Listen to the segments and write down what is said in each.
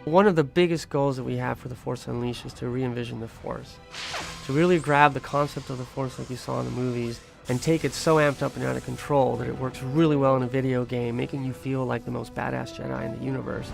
One of the biggest goals that we have for The Force Unleashed is to re-envision the Force. To really grab the concept of the Force like you saw in the movies and take it so amped up and out of control that it works really well in a video game, making you feel like the most badass Jedi in the universe.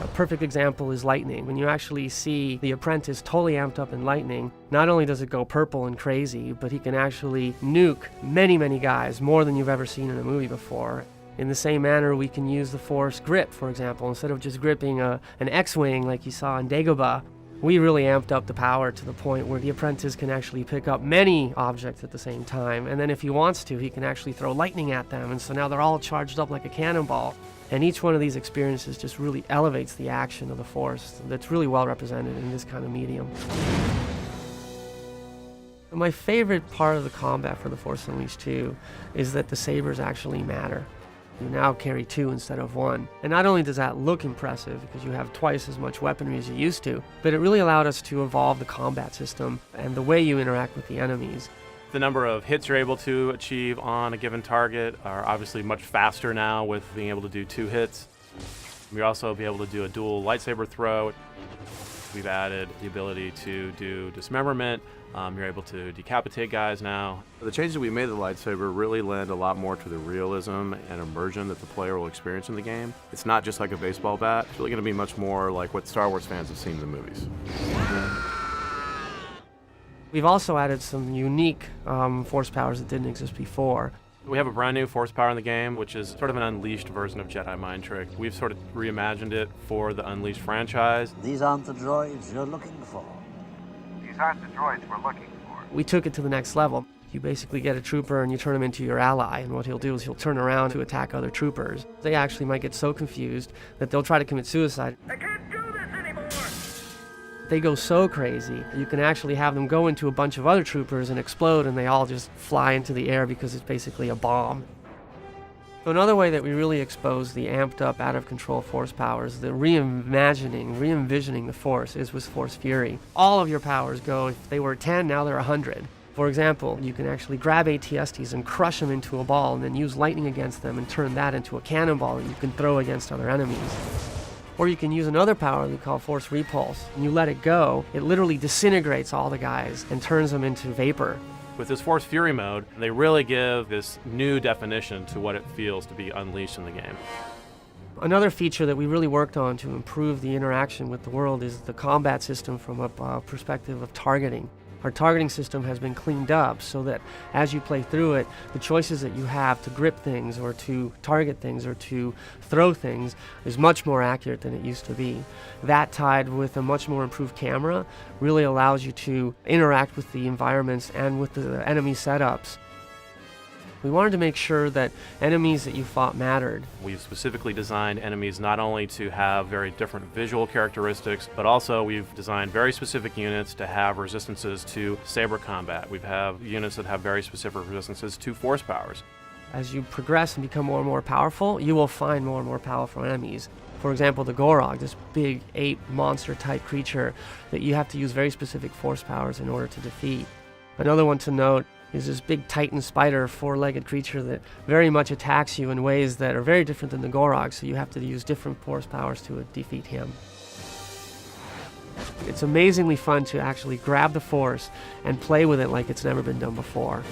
A perfect example is lightning. When you actually see the apprentice totally amped up in lightning, not only does it go purple and crazy, but he can actually nuke many, many guys, more than you've ever seen in a movie before. In the same manner, we can use the Force grip, for example. Instead of just gripping an X-Wing like you saw in Dagobah, we really amped up the power to the point where the apprentice can actually pick up many objects at the same time. And then if he wants to, he can actually throw lightning at them. And so now they're all charged up like a cannonball. And each one of these experiences just really elevates the action of the Force that's really well represented in this kind of medium. My favorite part of the combat for The Force Unleashed 2 is that the sabers actually matter. You now carry 2 instead of 1. And not only does that look impressive because you have twice as much weaponry as you used to, but it really allowed us to evolve the combat system and the way you interact with the enemies. The number of hits you're able to achieve on a given target are obviously much faster now with being able to do 2 hits. You'll also be able to do a dual lightsaber throw. We've added the ability to do dismemberment. You're able to decapitate guys now. The changes we made to the lightsaber really lend a lot more to the realism and immersion that the player will experience in the game. It's not just like a baseball bat. It's really going to be much more like what Star Wars fans have seen in the movies. We've also added some unique Force powers that didn't exist before. We have a brand new Force power in the game, which is sort of an Unleashed version of Jedi Mind Trick. We've sort of reimagined it for the Unleashed franchise. These aren't the droids you're looking for. These aren't the droids we're looking for. We took it to the next level. You basically get a trooper and you turn him into your ally, and what he'll do is he'll turn around to attack other troopers. They actually might get so confused that they'll try to commit suicide. I can't do this anymore! They go so crazy, you can actually have them go into a bunch of other troopers and explode, and they all just fly into the air because it's basically a bomb. So another way that we really expose the amped up, out of control Force powers, the re-envisioning the Force, is with Force Fury. All of your powers go, if they were 10, now they're 100. For example, you can actually grab AT-STs and crush them into a ball and then use lightning against them and turn that into a cannonball that you can throw against other enemies. Or you can use another power we call Force Repulse. When you let it go, it literally disintegrates all the guys and turns them into vapor. With this Force Fury mode, they really give this new definition to what it feels to be unleashed in the game. Another feature that we really worked on to improve the interaction with the world is the combat system from a perspective of targeting. Our targeting system has been cleaned up so that as you play through it, the choices that you have to grip things or to target things or to throw things is much more accurate than it used to be. That, tied with a much more improved camera, really allows you to interact with the environments and with the enemy setups. We wanted to make sure that enemies that you fought mattered. We've specifically designed enemies not only to have very different visual characteristics, but also we've designed very specific units to have resistances to saber combat. We have units that have very specific resistances to Force powers. As you progress and become more and more powerful, you will find more and more powerful enemies. For example, the Gorog, this big ape monster-type creature that you have to use very specific Force powers in order to defeat. Another one to note is this big Titan spider, 4-legged creature that very much attacks you in ways that are very different than the Gorog, so you have to use different Force powers to defeat him. It's amazingly fun to actually grab the Force and play with it like it's never been done before.